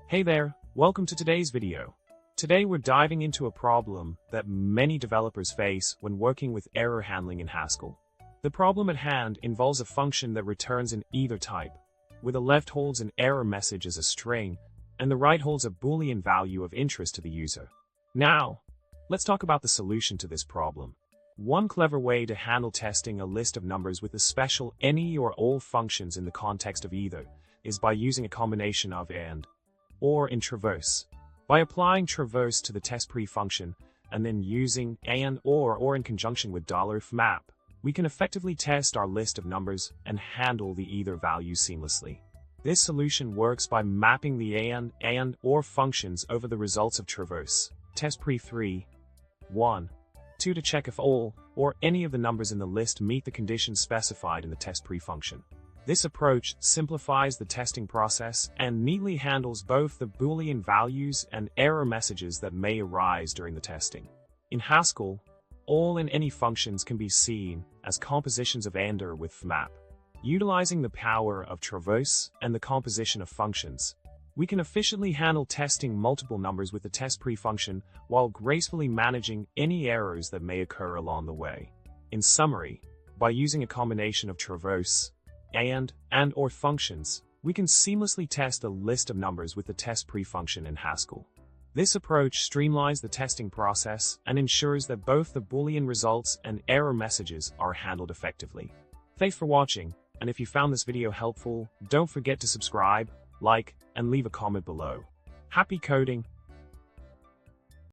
Hey there, welcome to today's video. Today we're diving into a problem that many developers face when working with error handling in Haskell. The problem at hand involves a function that returns an either type, where the left holds an error message as a string, and the right holds a Boolean value of interest to the user. Now, let's talk about the solution to this problem. One clever way to handle testing a list of numbers with the special any or all functions in the context of either is by using a combination of and, or in traverse. By applying traverse to the testPre function and then using and or in conjunction with $fmap, we can effectively test our list of numbers and handle the either values seamlessly. This solution works by mapping the and or functions over the results of traverse, testPre 3, 1, 2 to check if all or any of the numbers in the list meet the conditions specified in the testPre function. This approach simplifies the testing process and neatly handles both the Boolean values and error messages that may arise during the testing. In Haskell, all and any functions can be seen as compositions of and/or with fmap. Utilizing the power of traverse and the composition of functions, we can efficiently handle testing multiple numbers with the testPre function while gracefully managing any errors that may occur along the way. In summary, by using a combination of traverse, and or functions, we can seamlessly test a list of numbers with the testPre function in Haskell. This approach streamlines the testing process and ensures that both the Boolean results and error messages are handled effectively. Thanks for watching, and if you found this video helpful, don't forget to subscribe, like, and leave a comment below. Happy coding!